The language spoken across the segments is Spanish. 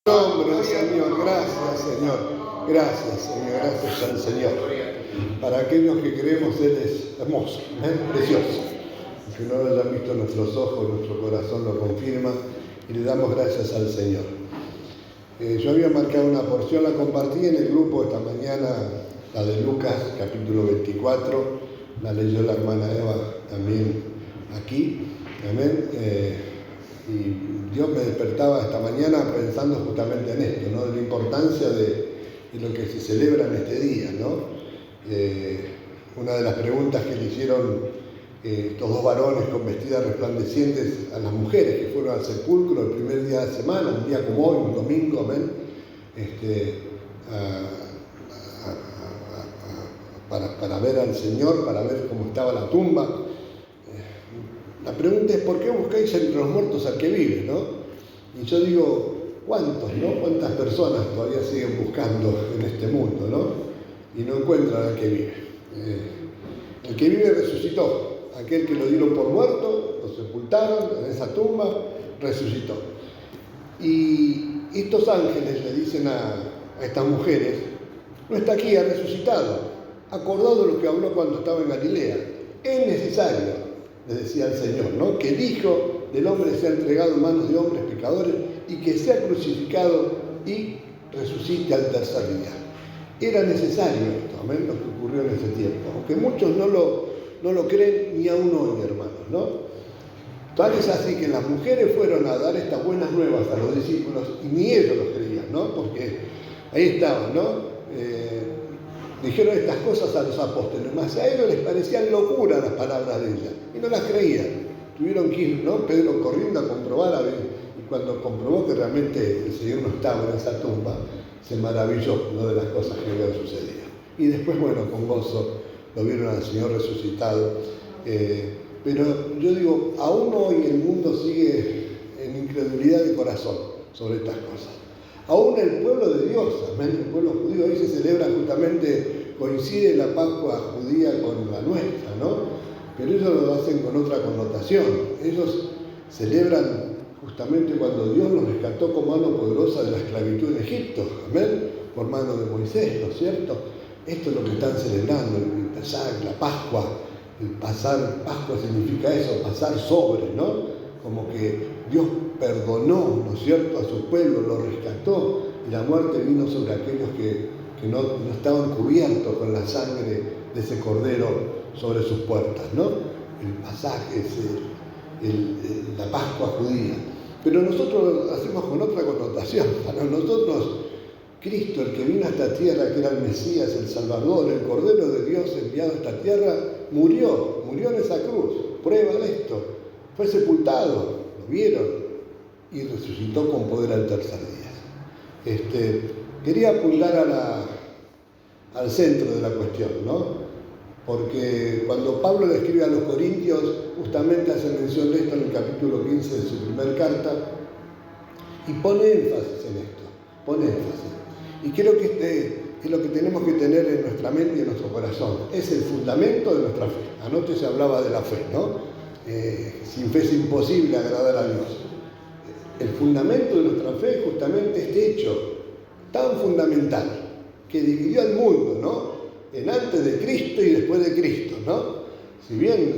Nombre, Señor, gracias, Señor. Gracias, Señor, gracias al Señor. Para aquellos que creemos, Él es hermoso, precioso. Que no lo hayan visto nuestros ojos, nuestro corazón lo confirma y le damos gracias al Señor. Yo había marcado una porción, la compartí en el grupo esta mañana, la de Lucas, capítulo 24, la leyó la hermana Eva también aquí, amén. Y Dios me despertaba esta mañana pensando justamente en esto, ¿no? De la importancia de lo que se celebra en este día, ¿no? Una de las preguntas que le hicieron estos dos varones con vestidas resplandecientes a las mujeres que fueron al sepulcro el primer día de la semana, un día como hoy, un domingo, amén, para ver al Señor, para ver cómo estaba la tumba. La pregunta es, ¿por qué buscáis entre los muertos al que vive, no? Y yo digo, ¿cuántos, no? ¿Cuántas personas todavía siguen buscando en este mundo, no? Y no encuentran al que vive. El que vive resucitó. Aquel que lo dieron por muerto, lo sepultaron en esa tumba, resucitó. Y estos ángeles le dicen a estas mujeres, no está aquí, ha resucitado. Acordado de lo que habló cuando estaba en Galilea. Es necesario, le decía el Señor, ¿no? Que el Hijo del Hombre sea entregado en manos de hombres pecadores y que sea crucificado y resucite al tercer día. Era necesario esto, amén, lo que ocurrió en ese tiempo. Aunque muchos no lo creen ni aún hoy, hermanos, ¿no? Tal es así que las mujeres fueron a dar estas buenas nuevas a los discípulos y ni ellos lo creían, ¿no? Porque ahí estaban, ¿no? Dijeron estas cosas a los apóstoles, mas a ellos les parecían locura las palabras de ella y no las creían. Tuvieron que ir, ¿no? Pedro corriendo a comprobar a ver, y cuando comprobó que realmente el Señor no estaba en esa tumba, se maravilló, ¿no? De las cosas que habían sucedido. Y después, bueno, con gozo lo vieron al Señor resucitado. Pero yo digo, aún hoy el mundo sigue en incredulidad de corazón sobre estas cosas. Aún el pueblo de Dios, amén, el pueblo judío, hoy se celebra justamente, coincide la Pascua judía con la nuestra, ¿no? Pero ellos lo hacen con otra connotación. Ellos celebran justamente cuando Dios los rescató con mano poderosa de la esclavitud en Egipto, amén, por mano de Moisés, ¿no es cierto? Esto es lo que están celebrando, el Pesaj, la Pascua. El pasar, Pascua significa eso, pasar sobre, ¿no? Como que Dios perdonó, ¿no es cierto?, a su pueblo, lo rescató, y la muerte vino sobre aquellos que no estaban cubiertos con la sangre de ese cordero sobre sus puertas, ¿no? El pasaje, la Pascua judía. Pero nosotros lo hacemos con otra connotación. Para nosotros, Cristo, el que vino a esta tierra, que era el Mesías, el Salvador, el Cordero de Dios enviado a esta tierra, murió en esa cruz. Prueba de esto. Fue sepultado, lo vieron, y resucitó con poder al tercer día. Quería apuntar al centro de la cuestión, ¿no? Porque cuando Pablo le escribe a los Corintios, justamente hace mención de esto en el capítulo 15 de su primer carta, y pone énfasis en esto, pone énfasis. Y creo que es lo que tenemos que tener en nuestra mente y en nuestro corazón. Es el fundamento de nuestra fe. Anoche se hablaba de la fe, ¿no? Sin fe es imposible agradar a Dios. El fundamento de nuestra fe es justamente este hecho tan fundamental que dividió al mundo, ¿no? En antes de Cristo y después de Cristo, ¿no? Si bien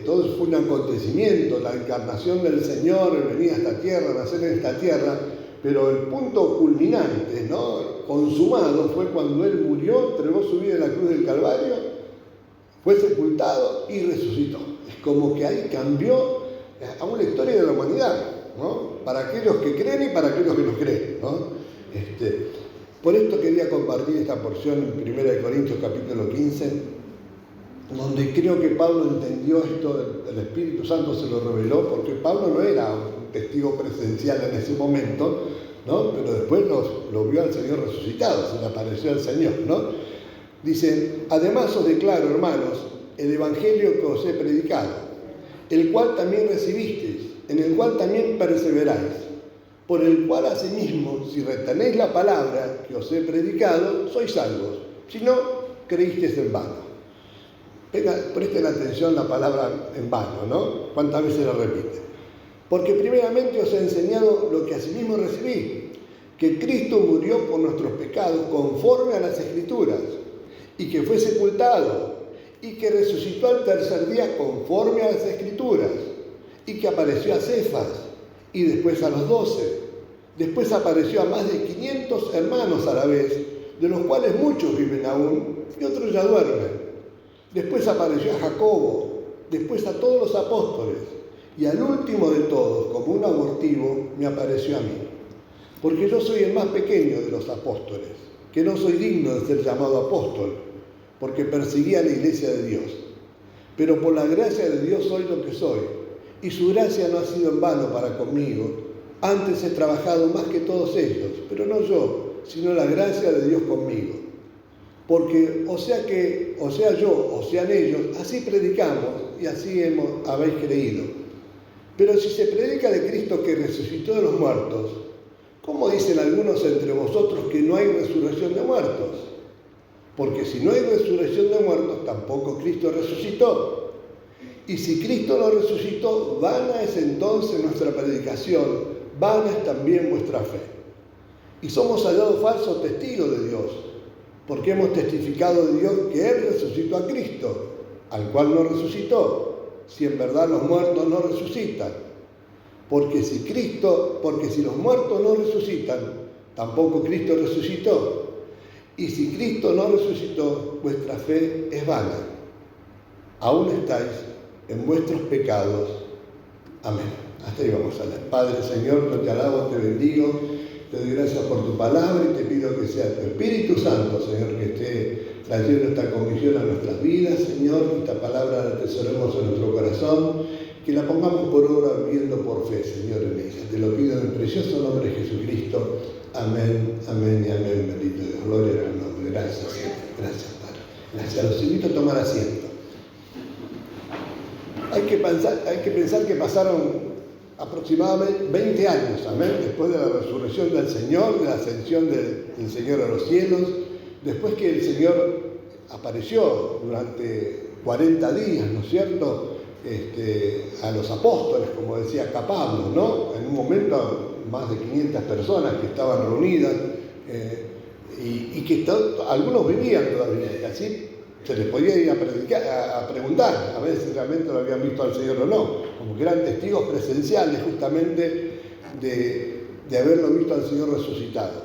todo fue un acontecimiento, la encarnación del Señor, el venir a esta tierra, nacer en esta tierra, pero el punto culminante, ¿no?, consumado, fue cuando Él murió, entregó su vida en la cruz del Calvario, fue sepultado y resucitó. Es como que ahí cambió aún la historia de la humanidad, ¿no? Para aquellos que creen y para aquellos que no creen, ¿no? Por esto quería compartir esta porción en 1 Corintios capítulo 15, donde creo que Pablo entendió esto, el Espíritu Santo se lo reveló, porque Pablo no era un testigo presencial en ese momento, ¿no? Pero después lo vio al Señor resucitado, se le apareció al Señor, ¿no? Dice, además os declaro, hermanos, el Evangelio que os he predicado, el cual también recibisteis, en el cual también perseveráis, por el cual asimismo, si retenéis la palabra que os he predicado, sois salvos, si no, creísteis en vano. Presten atención la palabra en vano, ¿no? ¿Cuántas veces la repite? Porque primeramente os he enseñado lo que asimismo recibí, que Cristo murió por nuestros pecados conforme a las Escrituras, y que fue sepultado, y que resucitó al tercer día conforme a las Escrituras, y que apareció a Cefas, y después a los 12. Después apareció a más de 500 hermanos a la vez, de los cuales muchos viven aún y otros ya duermen. Después apareció a Jacobo, después a todos los apóstoles, y al último de todos, como un abortivo, me apareció a mí. Porque yo soy el más pequeño de los apóstoles, que no soy digno de ser llamado apóstol, porque perseguía a la iglesia de Dios. Pero por la gracia de Dios soy lo que soy, y su gracia no ha sido en vano para conmigo. Antes he trabajado más que todos ellos, pero no yo, sino la gracia de Dios conmigo. Porque o sea yo, o sean ellos, así predicamos y así habéis creído. Pero si se predica de Cristo que resucitó de los muertos, ¿cómo dicen algunos entre vosotros que no hay resurrección de muertos? Porque si no hay resurrección de muertos, tampoco Cristo resucitó. Y si Cristo no resucitó, vana es entonces nuestra predicación, vana es también vuestra fe. Y somos hallados falsos testigos de Dios, porque hemos testificado de Dios que Él resucitó a Cristo, al cual no resucitó, si en verdad los muertos no resucitan. Porque si los muertos no resucitan, tampoco Cristo resucitó. Y si Cristo no resucitó, vuestra fe es vana. Aún estáis en vuestros pecados. Amén. Hasta ahí vamos a leer. Padre, Señor, yo te alabo, te bendigo, te doy gracias por tu palabra y te pido que sea tu Espíritu Santo, Señor, que esté trayendo esta convicción a nuestras vidas, Señor, que esta palabra la atesoremos en nuestro corazón, que la pongamos por obra viviendo por fe, Señor, en ella. Te lo pido en el precioso nombre de Jesucristo. Amén, amén y amén. Bendito Dios. Gloria al nombre. Gracias, Señor. Gracias, Padre. Gracias. Los invito a tomar asiento. Hay que pensar que pasaron aproximadamente 20 años, amén, después de la resurrección del Señor, de la ascensión del Señor a los cielos, después que el Señor apareció durante 40 días, ¿no es cierto?, a los apóstoles, como decía acá Pablo, ¿no? En un momento más de 500 personas que estaban reunidas y que algunos vivían todavía, y así se les podía ir a preguntar a ver si realmente lo habían visto al Señor o no, como que eran testigos presenciales justamente de haberlo visto al Señor resucitado.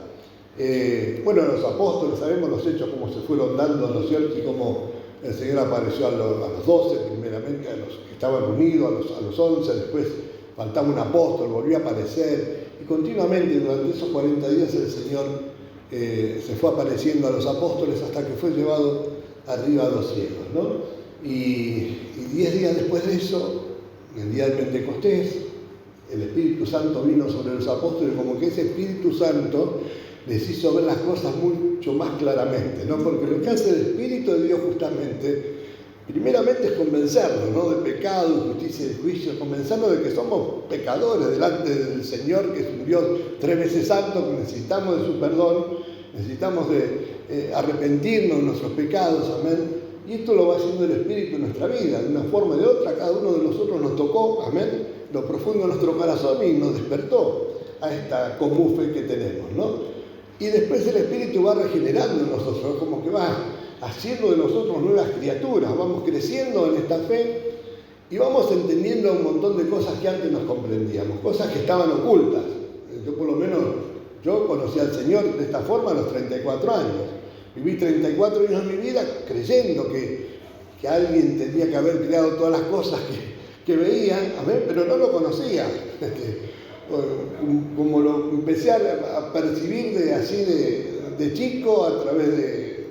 Bueno, los apóstoles sabemos los hechos, cómo se fueron dando, ¿no es cierto?, y cómo el Señor apareció a los 12, primeramente a los que estaban unidos, a los 11, después faltaba un apóstol, volvió a aparecer, y continuamente durante esos 40 días el Señor se fue apareciendo a los apóstoles hasta que fue llevado arriba a los cielos, ¿no? Y 10 días después de eso, el día de Pentecostés, el Espíritu Santo vino sobre los apóstoles, como que ese Espíritu Santo les hizo ver las cosas mucho más claramente, ¿no? Porque lo que hace el Espíritu de Dios justamente, primeramente es convencernos, ¿no?, de pecado, justicia y juicio, convencernos de que somos pecadores delante del Señor, que es un Dios 3 veces santo, que necesitamos de su perdón, necesitamos de arrepentirnos de nuestros pecados, amén. Y esto lo va haciendo el Espíritu en nuestra vida, de una forma o de otra. Cada uno de nosotros nos tocó, amén, lo profundo de nuestro corazón y nos despertó a esta común fe que tenemos, ¿no? Y después el Espíritu va regenerando en nosotros, como que va haciendo de nosotros nuevas criaturas, vamos creciendo en esta fe y vamos entendiendo un montón de cosas que antes nos comprendíamos, cosas que estaban ocultas. Yo por lo menos, yo conocí al Señor de esta forma a los 34 años. Viví 34 años en mi vida creyendo que alguien tenía que haber creado todas las cosas que veía, amén, pero no lo conocía. Como lo empecé a percibir de chico a través de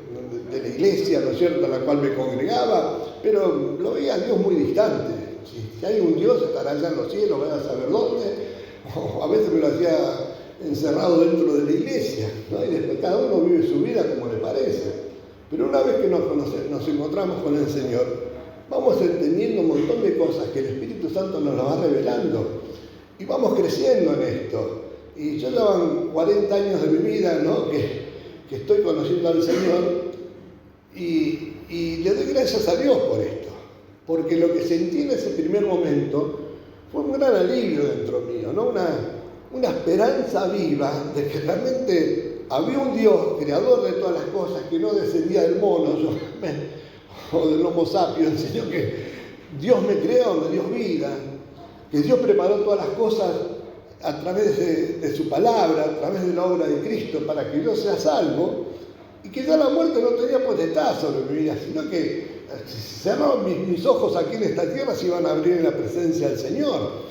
la iglesia, ¿no es cierto?, a la cual me congregaba, pero lo veía a Dios muy distante. Si hay un Dios, estará allá en los cielos, vaya a saber dónde, o a veces me lo hacía encerrado dentro de la iglesia, ¿no? Y después cada uno vive su vida como le parece. Pero una vez que nos encontramos con el Señor, vamos entendiendo un montón de cosas que el Espíritu Santo nos las va revelando y vamos creciendo en esto. Y yo llevan 40 años de mi vida, ¿no?, que estoy conociendo al Señor y le doy gracias a Dios por esto, porque lo que sentí en ese primer momento fue un gran alivio dentro mío, ¿no? una esperanza viva de que realmente había un Dios, creador de todas las cosas, que no descendía del mono o del Homo sapiens, sino que Dios me creó, me dio vida, que Dios preparó todas las cosas a través de su palabra, a través de la obra de Cristo, para que yo sea salvo, y que ya la muerte no tenía potestad sobre mi vida, sino que si cerraban mis ojos aquí en esta tierra se iban a abrir en la presencia del Señor.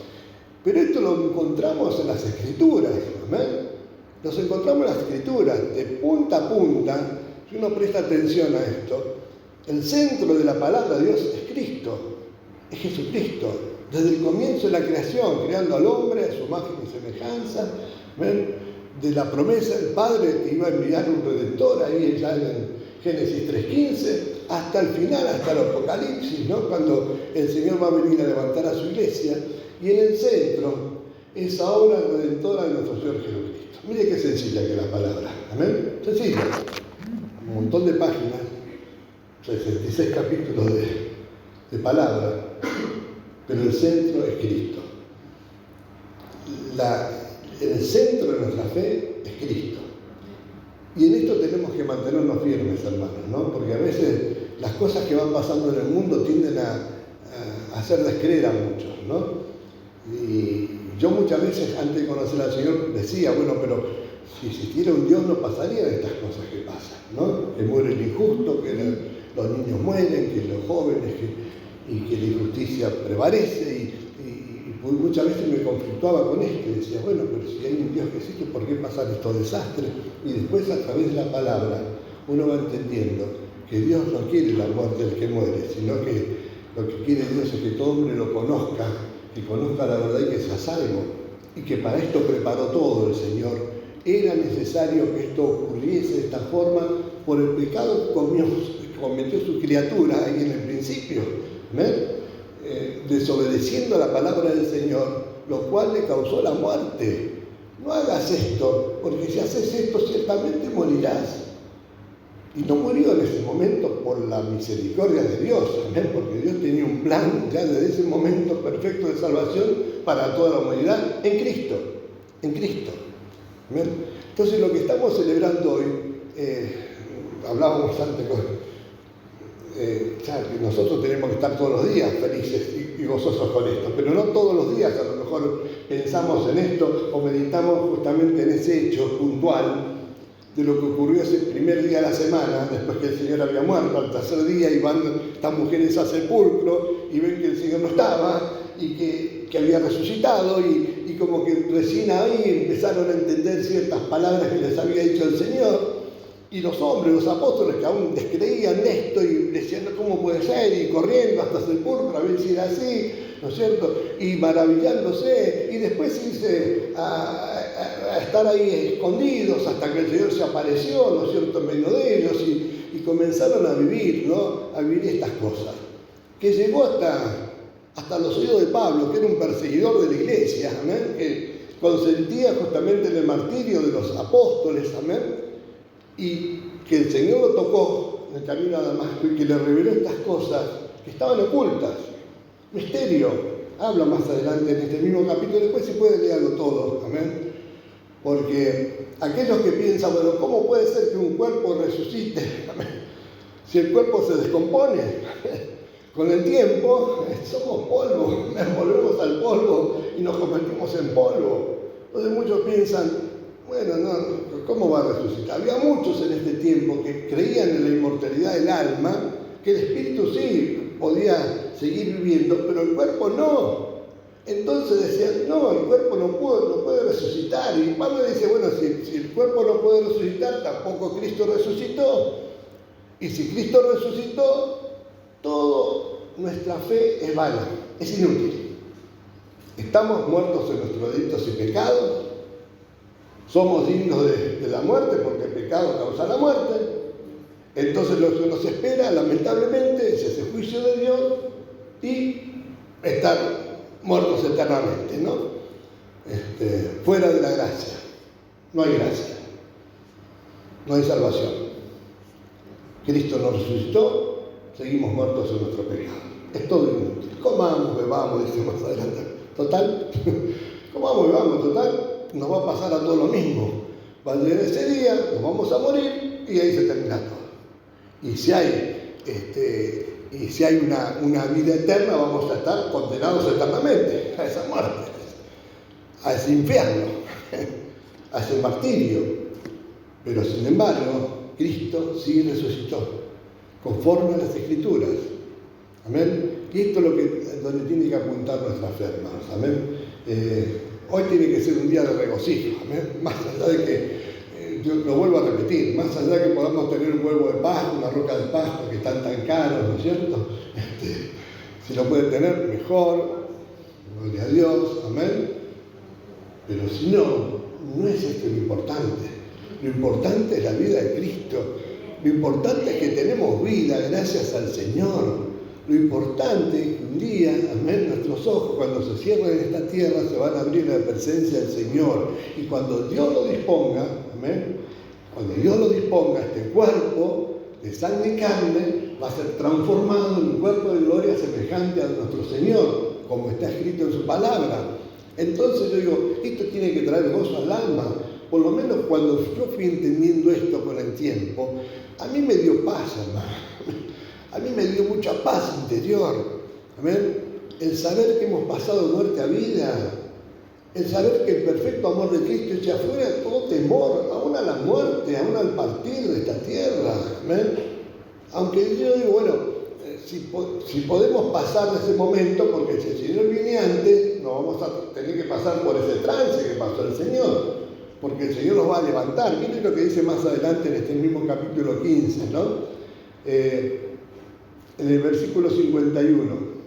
Pero esto lo encontramos en las Escrituras, ¿amén? Nos encontramos en las Escrituras, de punta a punta. Si uno presta atención a esto, el centro de la palabra de Dios es Cristo, es Jesucristo. Desde el comienzo de la creación, creando al hombre a su imagen y semejanza, ¿ven? De la promesa del Padre que iba a enviar un Redentor, ahí ya en Génesis 3:15, hasta el final, hasta el Apocalipsis, ¿no? Cuando el Señor va a venir a levantar a su iglesia, y en el centro, esa obra redentora de nuestro Señor Jesucristo. Mire qué sencilla que es la palabra, ¿amén? Sencilla, un montón de páginas, 66 capítulos de palabra, pero el centro es Cristo. El centro de nuestra fe es Cristo. Y en esto tenemos que mantenernos firmes, hermanos, ¿no? Porque a veces las cosas que van pasando en el mundo tienden a hacer descreer a muchos, ¿no? Y yo muchas veces, antes de conocer al Señor, decía, bueno, pero si existiera un Dios no pasarían estas cosas que pasan, ¿no? Que muere el injusto, que los niños mueren, que los jóvenes, y que la injusticia prevalece, y muchas veces me conflictuaba con esto, y decía, bueno, pero si hay un Dios que existe, ¿por qué pasan estos desastres? Y después, a través de la palabra, uno va entendiendo que Dios no quiere la muerte del que muere, sino que lo que quiere Dios es que todo hombre lo conozca, que conozca la verdad y que sea salvo, y que para esto preparó todo el Señor. Era necesario que esto ocurriese de esta forma por el pecado que cometió su criatura ahí en el principio, desobedeciendo a la palabra del Señor, lo cual le causó la muerte. No hagas esto, porque si haces esto ciertamente morirás. Y no murió en ese momento por la misericordia de Dios, ¿amén? Porque Dios tenía un plan ya desde ese momento perfecto de salvación para toda la humanidad en Cristo, ¿amén? Entonces lo que estamos celebrando hoy, hablábamos antes que nosotros tenemos que estar todos los días felices y gozosos con esto, pero no todos los días a lo mejor pensamos en esto o meditamos justamente en ese hecho puntual de lo que ocurrió ese primer día de la semana, después que el Señor había muerto, al tercer día, y van estas mujeres al sepulcro y ven que el Señor no estaba y que había resucitado, y como que recién ahí empezaron a entender ciertas palabras que les había dicho el Señor, y los hombres, los apóstoles que aún descreían esto y decían, ¿cómo puede ser? Y corriendo hasta el sepulcro a ver si era así, ¿no es cierto? Y maravillándose, y después irse a estar ahí escondidos hasta que el Señor se apareció, ¿no es cierto?, en medio de ellos, y comenzaron a vivir, ¿no?, a vivir estas cosas, que llegó hasta los oídos de Pablo, que era un perseguidor de la iglesia, ¿amén?, que consentía justamente en el martirio de los apóstoles, amén, y que el Señor lo tocó en el camino a Damasco y que le reveló estas cosas que estaban ocultas, misterio. Habla más adelante en este mismo capítulo, después se puede leerlo todo, amén. Porque aquellos que piensan, bueno, ¿cómo puede ser que un cuerpo resucite? Amén. Si el cuerpo se descompone, con el tiempo somos polvo, volvemos al polvo y nos convertimos en polvo. Entonces muchos piensan, bueno, no, ¿cómo va a resucitar? Había muchos en este tiempo que creían en la inmortalidad del alma, que el espíritu sí podía seguir viviendo, pero el cuerpo no. Entonces decían, no, el cuerpo no puede resucitar. Y Pablo dice, bueno, si el cuerpo no puede resucitar, tampoco Cristo resucitó. Y si Cristo resucitó, toda nuestra fe es vana, es inútil. Estamos muertos en nuestros delitos y pecados, somos dignos de la muerte porque el pecado causa la muerte. Entonces lo que nos espera, lamentablemente, es ese juicio de Dios y estar muertos eternamente, ¿no? Fuera de la gracia. No hay gracia. No hay salvación. Cristo nos resucitó, seguimos muertos en nuestro pecado. Es todo inútil. Comamos, bebamos, dice más adelante. Total. Comamos, bebamos, total. nos va a pasar a todos lo mismo. Va a llegar ese día, nos vamos a morir y ahí se termina todo. Y si hay una vida eterna, vamos a estar condenados eternamente a esa muerte, a ese infierno, a ese martirio. Pero sin embargo, Cristo sí resucitó, conforme a las Escrituras. Amén. Y esto es donde tiene que apuntar nuestra fe, hermanos. Amén. Hoy tiene que ser un día de regocijo. Amén. Más allá de que, yo lo vuelvo a repetir, más allá de que podamos tener un huevo de Pascua, una roca de Pascua que están tan caros, ¿no es cierto? Si lo puede tener, mejor. Gloria a Dios. Amén. Pero si no, no es esto lo importante. Lo importante es la vida de Cristo. Lo importante es que tenemos vida gracias al Señor. Lo importante es que un día, amén, nuestros ojos cuando se cierren en esta tierra se van a abrir en la presencia del Señor. Y cuando Dios lo disponga, amén, cuando Dios lo disponga, este cuerpo de sangre y carne va a ser transformado en un cuerpo de gloria semejante a nuestro Señor, como está escrito en su palabra. Entonces yo digo, esto tiene que traer gozo al alma. Por lo menos cuando yo fui entendiendo esto con el tiempo, a mí me dio paz, hermano. A mí me dio mucha paz interior. Amén. El saber que hemos pasado de muerte a vida. El saber que el perfecto amor de Cristo echa fuera todo temor, aún a la muerte, aún al partir de esta tierra. Amén. Aunque yo digo, bueno, si podemos pasar de ese momento, porque si el Señor viene antes, no vamos a tener que pasar por ese trance que pasó el Señor. Porque el Señor nos va a levantar. Miren lo que dice más adelante en este mismo capítulo 15, ¿no? En el versículo 51.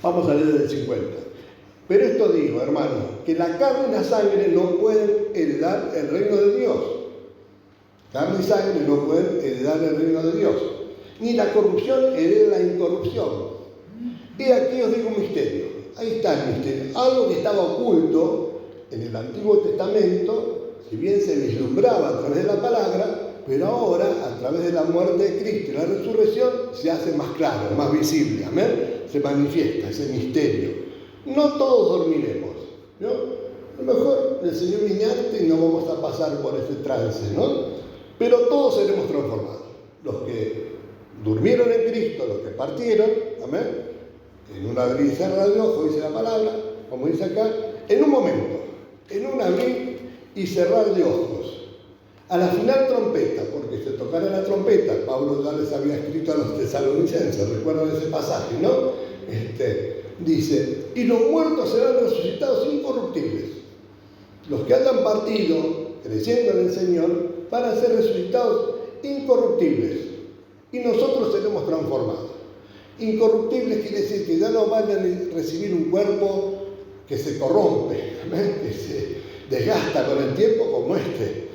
Vamos a leer del 50. Pero esto digo, hermano, que la carne y la sangre no pueden heredar el reino de Dios. Carne y sangre no pueden heredar el reino de Dios. Ni la corrupción hereda la incorrupción. Y aquí os digo un misterio. Ahí está el misterio. Algo que estaba oculto en el Antiguo Testamento, si bien se vislumbraba a través de la palabra, pero ahora, a través de la muerte de Cristo y la resurrección, se hace más claro, más visible. Amén. Se manifiesta ese misterio. No todos dormiremos, ¿no? A lo mejor el Señor viene antes y no vamos a pasar por ese trance, ¿no? Pero todos seremos transformados. Los que durmieron en Cristo, los que partieron, amén, en un abrir y cerrar de ojos, dice la palabra, como dice acá, en un momento, en un abrir y cerrar de ojos. A la final trompeta, porque se tocara la trompeta, Pablo ya les había escrito a los tesalonicenses, recuerdan ese pasaje, ¿no? Dice, y los muertos serán resucitados incorruptibles. Los que hayan partido, creyendo en el Señor, van a ser resucitados incorruptibles. Y nosotros seremos transformados. Incorruptibles quiere decir que ya no van a recibir un cuerpo que se corrompe, ¿ven? Que se desgasta con el tiempo como este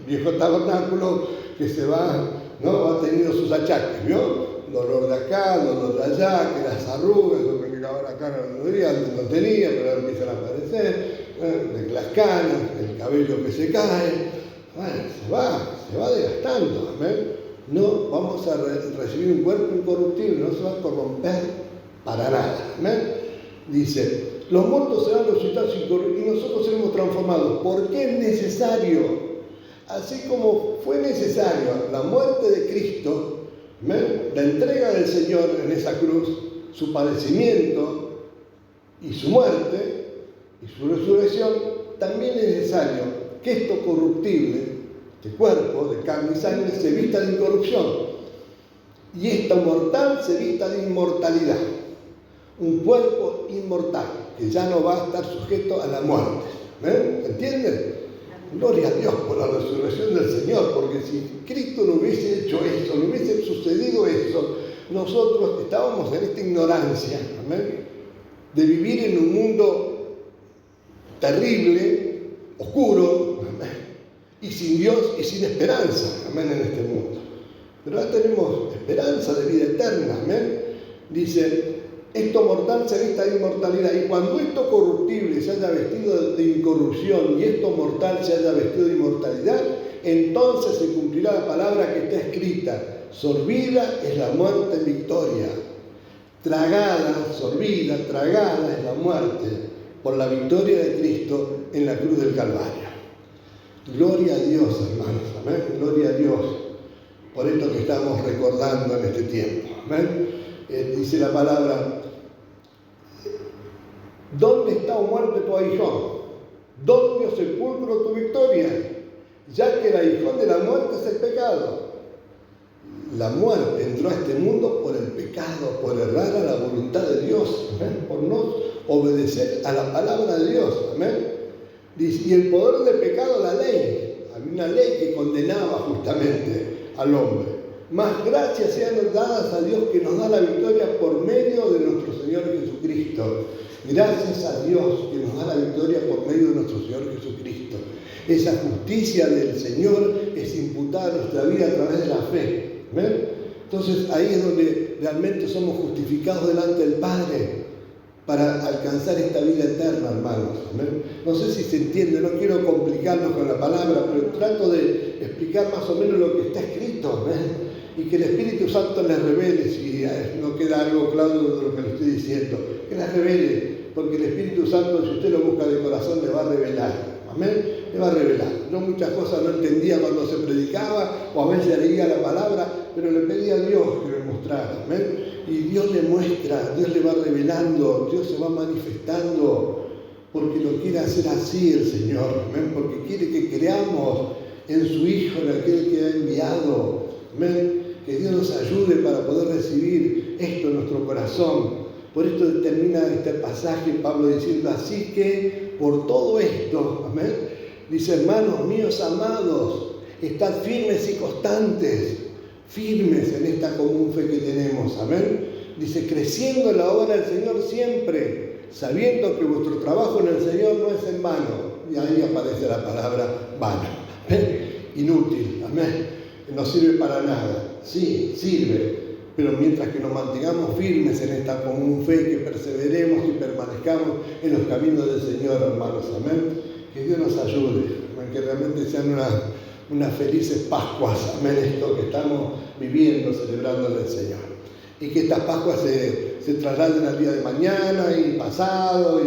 viejo tabernáculo que se va, ¿no? Ha tenido sus achaques, ¿vio? Dolor de acá, dolor de allá, que las arrugas, yo me quedaba la cara no diría, antes no tenía, pero ahora empiezan a aparecer, de las canas, el cabello que se cae, bueno, se va desgastando, ¿ven? No vamos a recibir un cuerpo incorruptible, no se va a corromper para nada, ¿ven? Dice, los muertos serán resucitados incorruptibles y nosotros seremos transformados, porque es necesario. Así como fue necesario la muerte de Cristo, ¿ven? La entrega del Señor en esa cruz, su padecimiento y su muerte y su resurrección, también es necesario que esto corruptible, este cuerpo de carne y sangre, se vista de incorrupción y esto mortal se vista de inmortalidad. Un cuerpo inmortal que ya no va a estar sujeto a la muerte. ¿Ven? ¿Entienden? Gloria a Dios por la resurrección del Señor, porque si Cristo no hubiese hecho eso, no hubiese sucedido eso, nosotros estábamos en esta ignorancia, ¿amén? De vivir en un mundo terrible, oscuro, ¿amén? Y sin Dios y sin esperanza, amén, en este mundo. Pero ahora tenemos esperanza de vida eterna, amén. Dice, esto mortal se vista de inmortalidad, y cuando esto corruptible se haya vestido de incorrupción y esto mortal se haya vestido de inmortalidad, entonces se cumplirá la palabra que está escrita: sorbida es la muerte en victoria. Tragada, sorbida, tragada es la muerte por la victoria de Cristo en la cruz del Calvario. Gloria a Dios, hermanos, amén. Gloria a Dios por esto que estamos recordando en este tiempo, amén. Dice la palabra: ¿dónde está, oh muerte, tu aguijón? ¿Dónde, oh sepulcro, tu victoria? Ya que el aguijón de la muerte es el pecado. La muerte entró a este mundo por el pecado, por errar a la voluntad de Dios, ¿amén? Por no obedecer a la palabra de Dios, amén. Y el poder del pecado, la ley. Había una ley que condenaba justamente al hombre. Más gracias sean dadas a Dios que nos da la victoria por medio de nuestro Señor Jesucristo. Gracias a Dios que nos da la victoria por medio de nuestro Señor Jesucristo. Esa justicia del Señor es imputada a nuestra vida a través de la fe. ¿Ven? Entonces ahí es donde realmente somos justificados delante del Padre para alcanzar esta vida eterna, hermanos. ¿Ven? No sé si se entiende, no quiero complicarnos con la palabra, pero trato de explicar más o menos lo que está escrito, ¿ven? Y que el Espíritu Santo les revele, si no queda algo claro de lo que le estoy diciendo, que les revele, porque el Espíritu Santo, si usted lo busca de corazón, le va a revelar. Amén. Le va a revelar. Yo muchas cosas no entendía cuando se predicaba, o a veces leía la palabra, pero le pedía a Dios que me mostrara. Amén. Y Dios le muestra, Dios le va revelando, Dios se va manifestando, porque lo quiere hacer así el Señor. Amén. Porque quiere que creamos en su Hijo, en aquel que ha enviado. Amén. Que Dios nos ayude para poder recibir esto en nuestro corazón. Por esto termina este pasaje Pablo diciendo: así que por todo esto, amén, dice: hermanos míos amados, estad firmes y constantes, firmes en esta común fe que tenemos, amén. Dice: creciendo en la obra del Señor siempre, sabiendo que vuestro trabajo en el Señor no es en vano. Y ahí aparece la palabra vano, amén. Inútil, amén. No sirve para nada. Sí, sirve. Pero mientras que nos mantengamos firmes en esta común fe, que perseveremos y permanezcamos en los caminos del Señor, hermanos, amén. Que Dios nos ayude, amén, que realmente sean unas felices Pascuas, amén, esto que estamos viviendo, celebrando en el Señor. Y que estas Pascuas se trasladen al día de mañana y pasado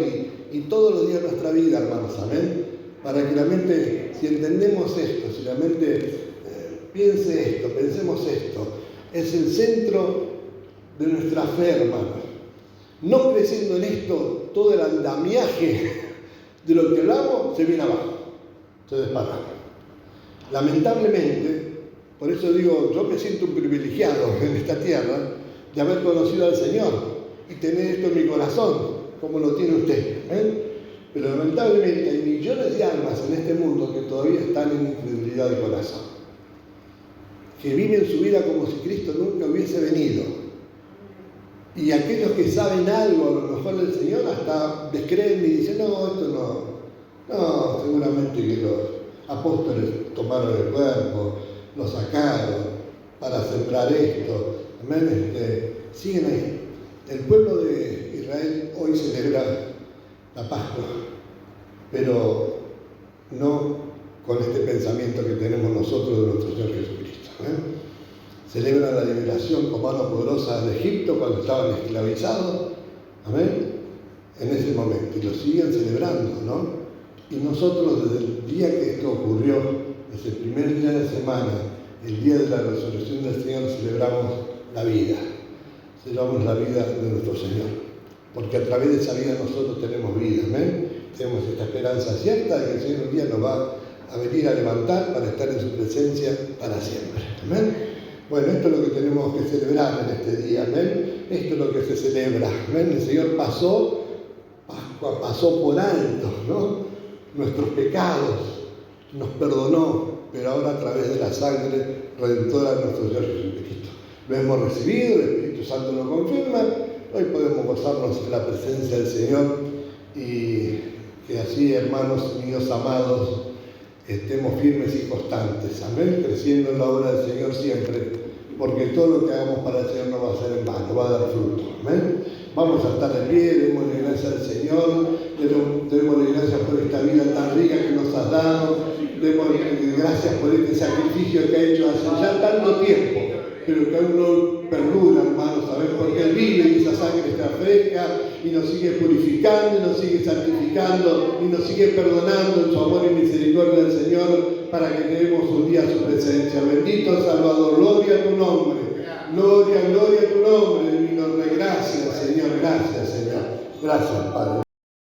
y todos los días de nuestra vida, hermanos, amén. Para que realmente, si entendemos esto, si realmente pensemos esto, es el centro de nuestra fe, hermanos. No creciendo en esto, todo el andamiaje de lo que hablamos se viene abajo, se desparrama. Lamentablemente, por eso digo, yo me siento un privilegiado en esta tierra de haber conocido al Señor y tener esto en mi corazón, como lo tiene usted, ¿eh? Pero lamentablemente hay millones de almas en este mundo que todavía están en incredulidad de corazón, que viven su vida como si Cristo nunca hubiese venido. Y aquellos que saben algo a lo mejor del Señor hasta descreen y dicen: no, esto no, seguramente que los apóstoles tomaron el cuerpo, lo sacaron para sembrar esto. Amén. Siguen ahí. El pueblo de Israel hoy celebra la Pascua, pero no con este pensamiento que tenemos nosotros de nuestro Señor Jesucristo. Celebran la liberación con mano poderosa de Egipto cuando estaban esclavizados, amén, en ese momento, y lo siguen celebrando, ¿no? Y nosotros desde el día que esto ocurrió, desde el primer día de la semana, el día de la resurrección del Señor, celebramos la vida de nuestro Señor, porque a través de esa vida nosotros tenemos vida, amén. Tenemos esta esperanza cierta de que el Señor un día nos va a venir a levantar para estar en su presencia para siempre, amén. Bueno, esto es lo que tenemos que celebrar en este día, amén. Esto es lo que se celebra, amén. El Señor pasó por alto, ¿no?, nuestros pecados, nos perdonó, pero ahora a través de la sangre redentora de nuestro Señor Jesucristo. Lo hemos recibido, el Espíritu Santo lo confirma, hoy podemos gozarnos en la presencia del Señor y que así, hermanos míos amados, estemos firmes y constantes, amén, creciendo en la obra del Señor siempre, porque todo lo que hagamos para el Señor no va a ser en vano, va a dar fruto, amén. Vamos a estar de pie, démosle gracias al Señor, démosle gracias por esta vida tan rica que nos has dado, démosle gracias por este sacrificio que ha hecho hace ya tanto tiempo, pero que aún no perdura, hermano, ¿sabes? Porque Él vive y esa sangre está fresca y nos sigue purificando, y nos sigue santificando y nos sigue perdonando en su amor y misericordia del Señor para que tenemos un día su presencia. Bendito Salvador, gloria a tu nombre, gloria, gloria a tu nombre, divino Rey. Gracias, Señor, gracias, Señor. Gracias, Padre.